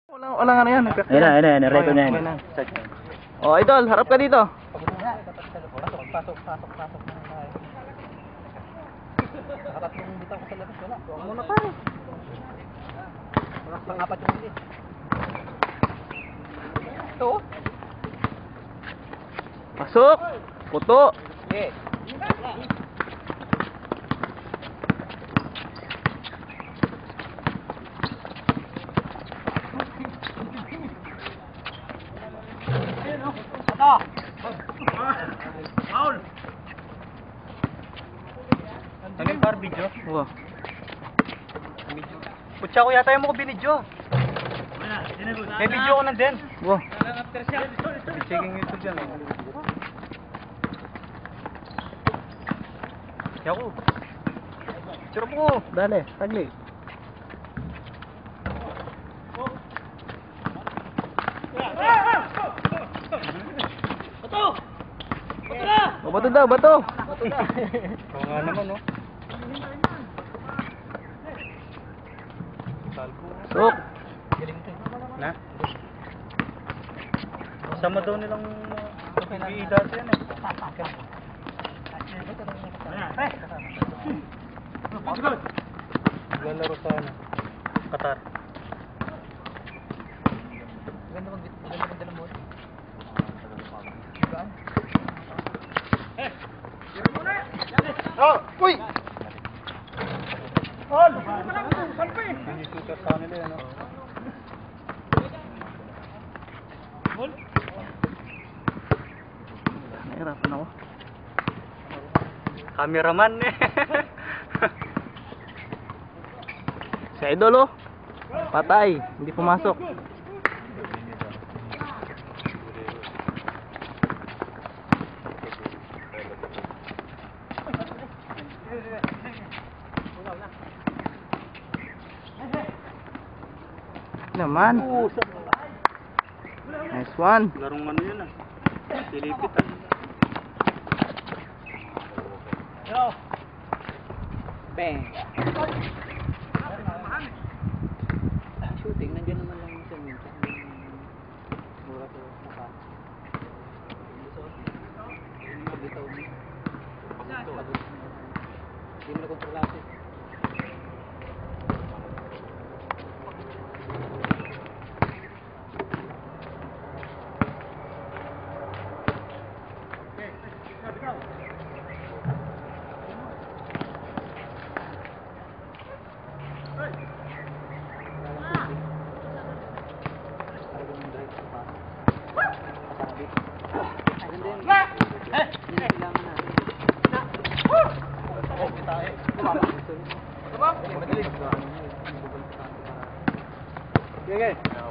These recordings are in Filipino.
Wala nga na yan. Ayan na, record na yan. Oh, idol, harap ka dito. Pasok. Nakatatlong bitaw ko sa labas, wala. Huwag muna pare. Wala pang apat yung hindi. Ito. Pasok. Puto. Okay. Naging par video? Wow. Putsa ko yata yung mo ko binidyo. May video ko nandun. Wow. Checking YouTube yan. Yaku. Picture mo ko. Dale, tagli. Oh, bato daw, bato. Oo nga naman, no? Sok. Na? Sama daw nilang PBE dati yan eh. Lalaro sa ano? Qatar. Ganda magdala mo. Oh, uy! Ol! Hindi shooter sa kanila yan, no? Ol? Nahirapan ako. Cameraman eh. Si idol oh. Patay, hindi pumasok. Naman. Nice one. Larong ano yun ah. Silipit ah. Yo! Bang! Shooting, nandiyan naman lang sa minsan. Mura ko maka. Pagitaw mo. Hindi mo na kontrolase.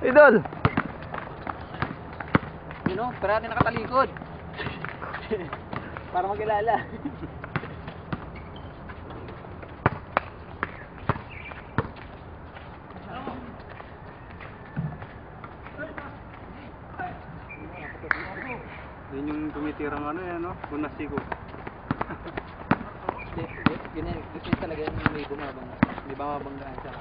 Idol. You know, parati nakatalikod. Para magkilala. Yun yung tumitirang ano yan, no? Bunasiko. Yun yan, gusto yun talaga yung may bumabangga. May bumabanggaan siya.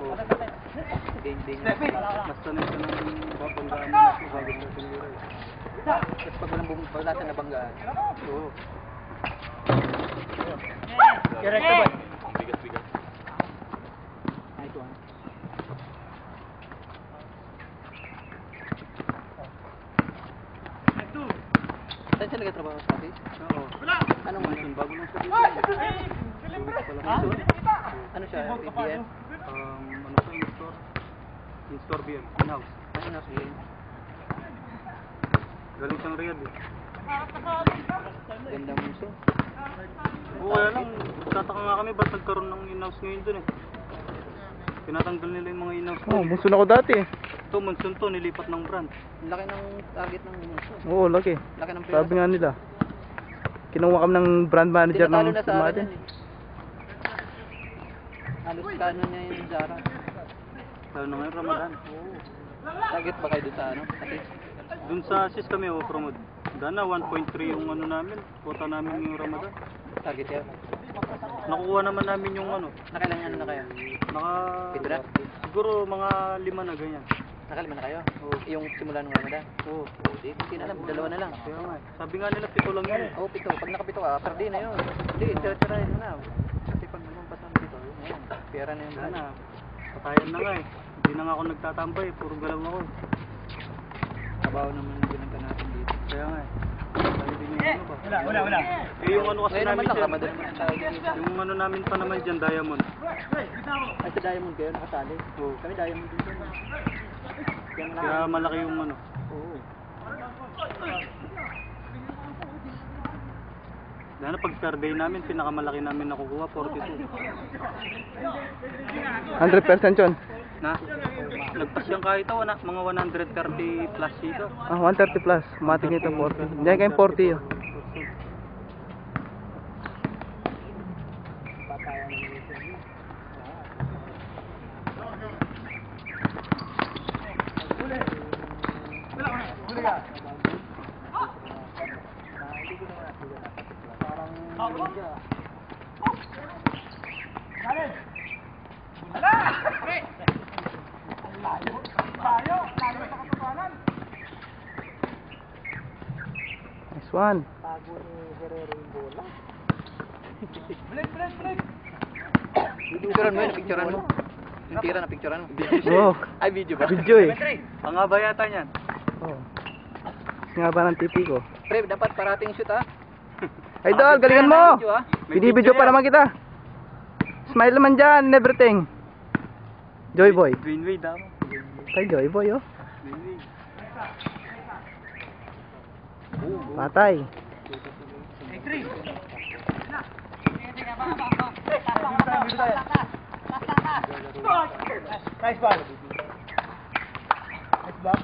Ding-ding. Mas sanay ka ng babanggaan mo na bago sa tinira. Tapos pag wala siya nabanggaan. Oo. Direct na ba? Bigat. Nice one. Saan siya nagtatrabaho sa office? Oo. Anong ano? Bago lang sa dito. Ano siya? BBM? Ano siya? In-store BM. In-house. Ano in-house BM? Galing siyang Riyadh eh. Ganda muso. Oo, kaya lang. Tataka nga kami ba't nagkaroon ng in-house ngayon dun eh. Tinatanggal nila yung mga in-house. Oh, bunso na ako dati eh. Ito, Monson to, nilipat ng brand. Laki ng target ng muso. Oo, laki. Laki ng pera. Sabi nga nila. Kinuha kami ng brand manager ng Tinatalo na sa Sumatin. akin eh. Halos kano niya yung Zara. Lalo na ngayon, Ramadan. Oo. Target ba kayo dun sa ano? Dun sa sis kami, promote. Dana, 1.3 yung ano namin. Quota namin yung Ramadan. Target yan. Nakukuha naman namin yung ano. Nakailang ano na kaya? Siguro mga 5 na ganyan. Nakalima na kayo? Oo. Yung simula nung Ramadan? Oo. Di, sino alam, dalawa na lang. Kaya nga. Sabi nga nila 7 lang yun. Oo, 7. Pag nakapito ka, perdi na yun. Hindi, tira-tirahin mo na. Kasi pag lumampas ng 7, ayan, pera na yun. Sana. Patayan na nga eh. Hindi na nga ako nagtatambay. Puro galaw ako. Kabaw naman yung binanta natin dito. Kaya nga eh. Sabi din yung ano ba? Wala. Eh yung ano kasi Ngayon naman namin lang, dyan. Ramadan naman ang tawag dito. Yung ano namin pa naman dyan, Diamond. Ay, sa Diamond kayo, nakasali. Oo. Kami Diamond dito. Kaya malaki yung ano. Oo. Dahil pag per day namin, pinakamalaki namin nakukuha, 42. 100% yun. Na? Lagpas yung kahit ako, mga 130 plus dito. 130 plus. Matik nito 40. Hindi kayong 40 yun. Nice one. Picturean mo yun, picturean mo. Yung tira na picturean mo. Oh, Ay, video ba? video eh. Ang haba yata niyan. Oh. Nga ba ng TV ko? Pre, dapat parating shoot ha. Idol, galingan mo! Video ha. Binibidyo pa naman kita. Smile naman dyan and everything. Joy Boy. Dwayne Wade ako. Kay Joy Boy oh. Dwayne Wade. Patay. Nice ball. Nice block.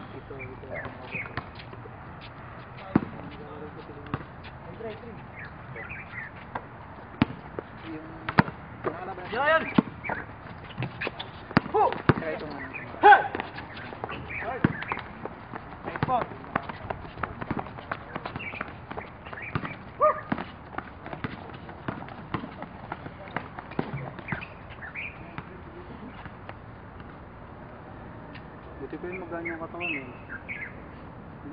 Yan! Kaya itong ano. Nice ball. Buti ko yung magana yung katawan eh.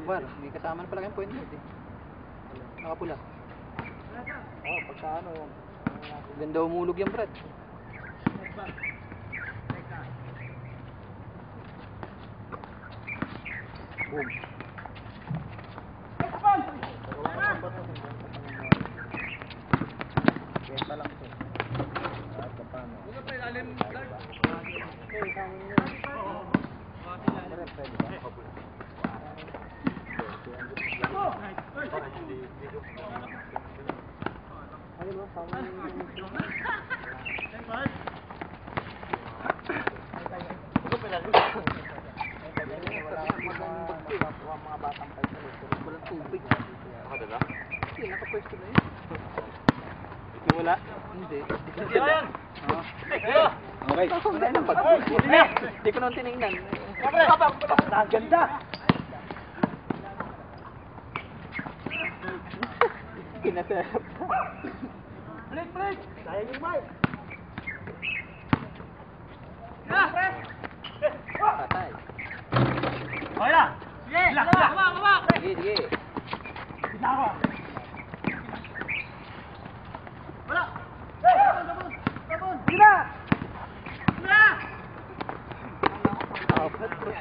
Bar, may kasama na pala kayong point guard eh. Nakapula. Oh, pagka ano, Ganda umulog yan, Brad. Boom. benta lang ito. Kahit pa paano. Walang tubig. Nakadala? Hindi, nakapwesto na yun. Wala? Hindi. Okay. Wala nang pag- Hindi ko naman tinignan. Ang ganda! Pinaserap. Balik! Sayang yung mic! Patay. Okay na! Sige! Sige, sige. Isa ako! Wala! Sige na! Apat, bro.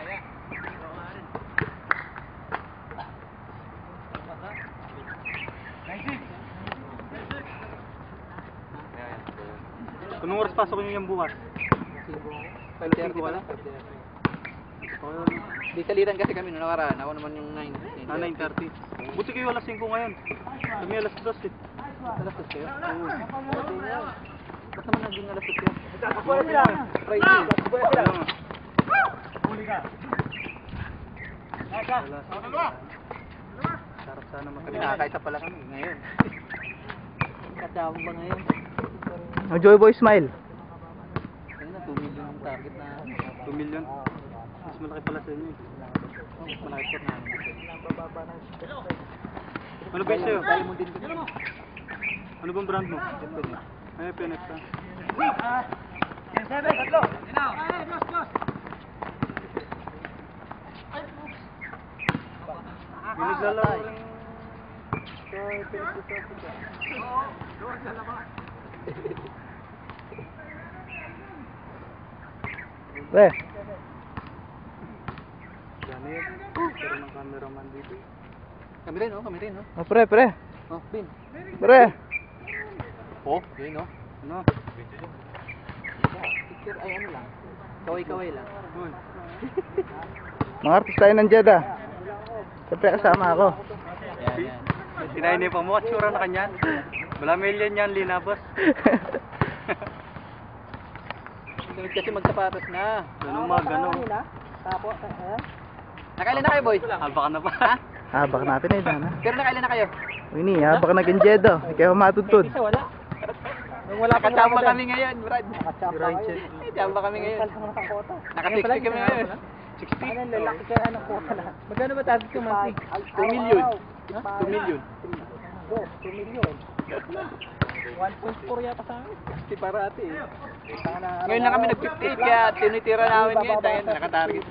Anong oras pasok niyo yung bukas? 5:30 pa lang. Di salitan kasi kami nung nakaraan. Ako naman yung 9. 9:30. Buti kayo alas 5 ngayon. Kami alas 2 eh. Alas 2 kayo? Oo. Ba't naman naging alas 2 kayo? Pwede lang! Friday. Pwede Kaya lang! nga. Huli ka! Sarap sana Kami makapit. nakakaisa pala kami ngayon. Kadawang ba ngayon? Oh, Joy Boy smile. Ano na, 2 million ang target na. 2 million. Mas malaki pala sa inyo eh. Oh, mas malaki shot namin dito. Ano ba yung sa'yo? Tayo mo din dito. Ano bang brand mo? Siyempre. Ay, PNF ka. Yung naglalaro. Pre, Gano'n yun. Pero ng cameraman dito. Kami rin, oh. Kami rin, oh. oh, pre, pre. Oh, Bin. Pre. Oh, yun, oh. Ano? Picture ay ano lang. Kaway-kaway lang. Uy. Mga artist tayo ng Jeddah. Siyempre kasama ako. Yan, yan. Sinayin pa mo, tsura na kanyan. Wala million yan, linabas. Sunod kasi magsapatos na. Ganun mga ganun. Nakailan na kayo, boys? Alba ka na ba? Ha? Habak natin eh, sana. Pero nakailan na kayo? Uy, ni, habak na ng Jeddah. Kaya humatutod. Wala. Nung wala kachamba kami ngayon, Brad. Kachamba kami ngayon. Naka-60 kami ngayon. 60? Ano, lalaki kaya ng kota na. Magkano ba target ko monthly? 2 million. 2 million. 2 million. 1.4 yata sa akin. Si Parati eh. Ngayon lang kami nag-58 kaya tinitira namin ngayon dahil naka-target.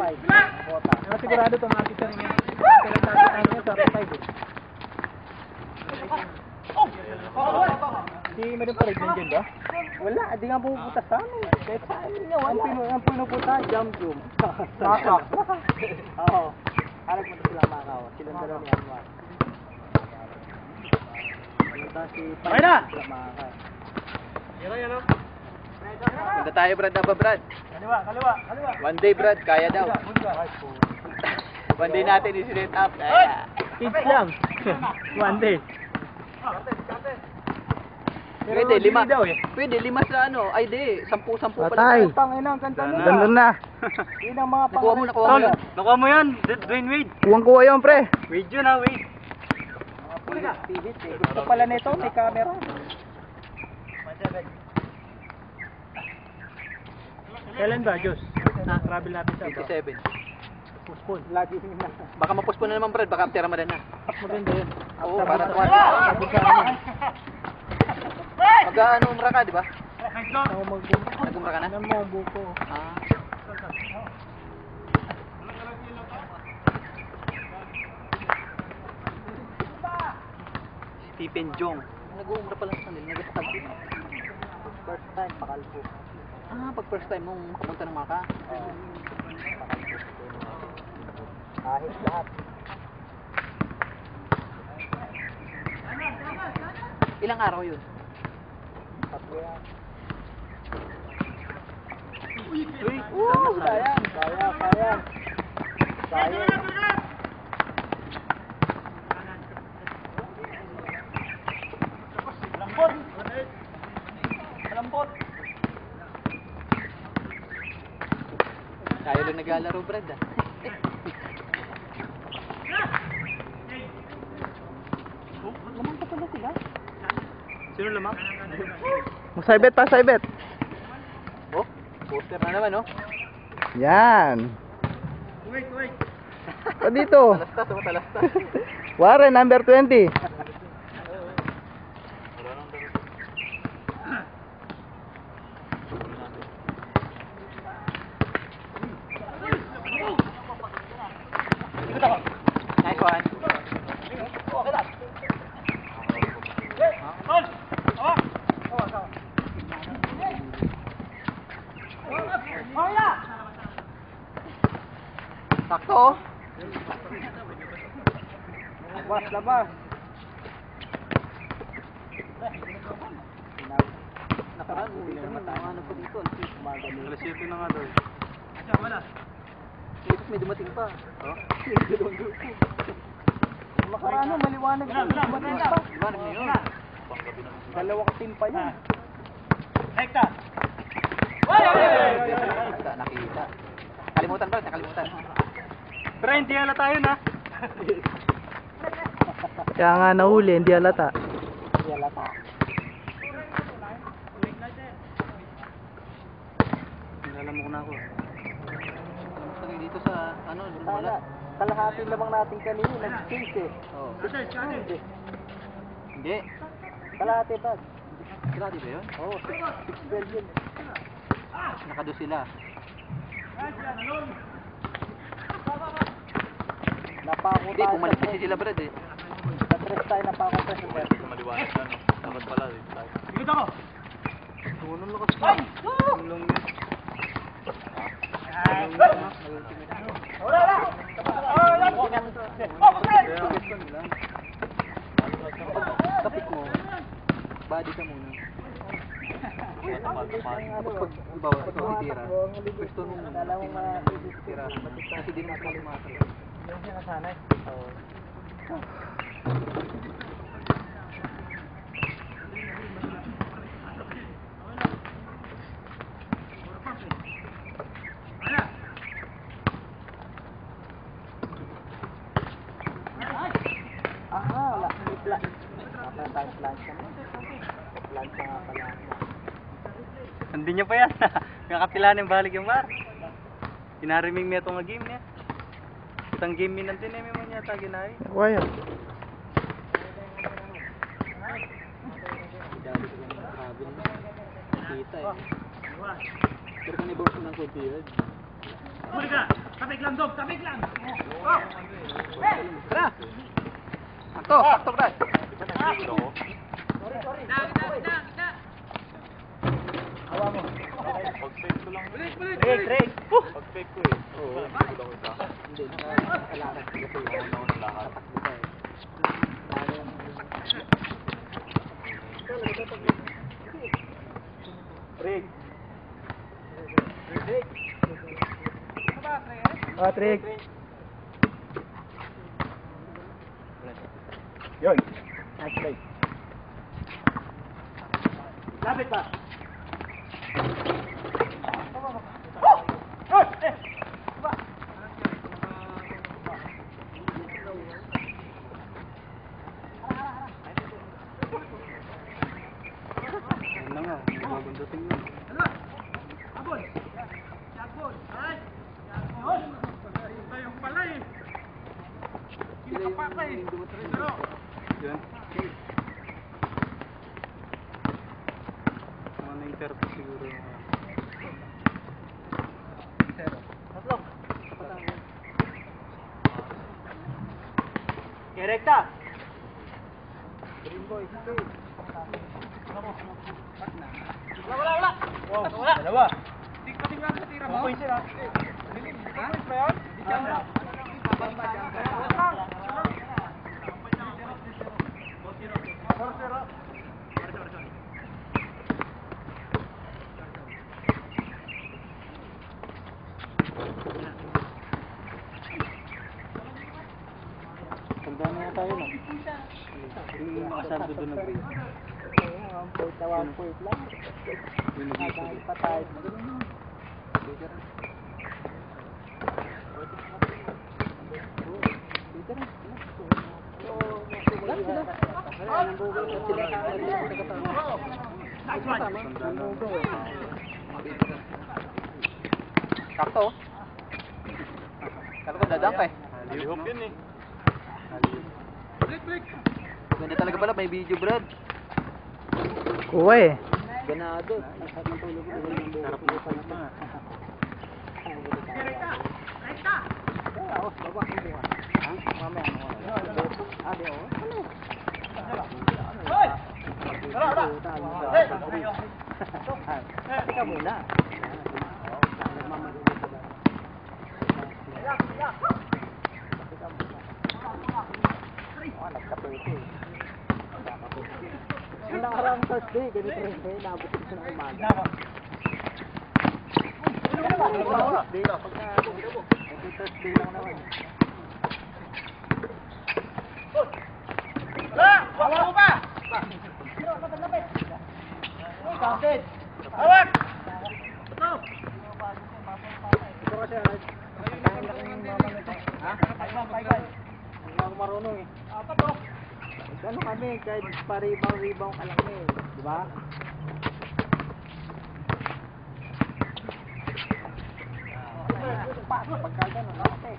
Sigurado tumatik ka rin yan. Kaya target namin sa 5 eh. Si Madam Parade nandiyan ba? Wala, di nga pupunta sa amin. Kahit sa amin nga, wala. Ang pinupunta, jump. Makaw. Oo. Alag mo sila Makaw. Silang dalawa ni Anwar. Punta si Pai. Sila Makaw. Punta tayo, Brad, na ba, Brad? Kaliwa. One day, Brad, kaya daw. One day natin i-set up. Kaya. Kids lang. One day. Pwede, 5. Pwede, 5 sa ano. Ay, di. 10 pala. Patay. Tangina, ang ganda na. Ganda na. Yun ang mga Nakuha mo, nakuha Tol, mo. nakuha mo yan. Dwayne Wade. Kuwang-kuha yun, pre. Wade yun ha, Wade. Gusto pala nito, may camera. Kailan ba, Diyos? Travel natin sa 27. Postpone. Lagi yung nasa. Baka mapuspon na naman, Brad. Baka after Ramadan na. Maganda yun. Oo, para Sabi sa amin. Mag-ano umra ka, di ba? Ako Nag-umra ka na? Ano mo ang buko? Ah. Stephen Jong. Nag-umra pala sa kanila. Nag-stag din. First time, pakalpo. Ah, pag first time mong pumunta ng Maka. Kahit lahat. Ilang araw yun? Tatlo yan. Uy, Sayang. Kaya. Lambot. Tayo lang naglalaro, Brad, ah. Naman pa pala sila. sino lamang? Masaybet pa, saybet. Oh, poster na naman, oh. Yan. Wait. Pa dito. Talastas, oh, talastas. Warren, number 20. Nice one. Sakto, oh. Labas. Nakaraan, uwi na naman tayo. Ano pa dito? Alas 7 na nga daw. Tapos may dumating pa. Oh? Makarano, maliwanag pa. Dumating pa. Iwan na yun. Dalawang team pa yan. Nakita. Kalimutan ba? Nakalimutan. Pero hindi ala tayo na. Kaya nga nahuli, hindi halata. Yalata. Alam mo ko na ako. Lagi dito sa, ano, wala. Kalahati lamang natin kanina, nag-chase eh. Oh. Hindi. Hindi. Kalahati ba? Grabe ba yun? Oo, 6-12 yun. Nakado sila. Napako Hindi, pumalit kasi sila Brad eh. Sa-press tayo na pa-compress. Maliwanag na, no? Dapat pala, dito tayo. Tunong lakas pa. Tulong yun. Kapit mo. Body ka muna. Pag bawa ikaw titira. Gusto mo muna. Tira. Kasi di mo kalimatan. Yung sinasanay. Oo. Aha, may plan. Dapat tayo plan ka mo. Plan pa nga pala. Hindi niya pa yan. Kakapilan yung balik yung bar. Inariming niya itong game niya. Itang game min nanti na mo niya tagi na eh. Why? Dali ko ng cabin. Kita eh. Pero kung i-box ng kunti yun. Tara! Sakto, sakto Brad. Pag-fake ko lang. Break. Pag-fake ko eh. Oo, hindi ko lang isa. Hindi, nakalakas ko kasi yun. Una na lahat. Break. Patrick. Yun. Nice play. Lapit pa. Ayun na nga, magaganda tingnan. Yan. Mga na-interpret siguro yung Direkta. Wala. Dalawa. Okay, sir. tanda na tayo na. Yung nakasando doon na green. Ang point na 1 point lang. Yung nag-iisa Nadali doon. pa tayo. Sakto. Kala ko dadang ka eh. Halihop yun eh. Ganda talaga pala, may video Brad. Kuha eh. Ganado. Sarap na pa na. Teka muna. Yung nakarang Thursday, ganito rin kayo, naabot ko siya ng umaga. Thursday lang naman. Hawak mo pa! Counted! Hawak! Ito kasi, ang laking mama nito. Ha? Hindi ako marunong eh. Ano kami, kahit pa-rebound ka lang eh. Diba? Pagka gano'n, okay.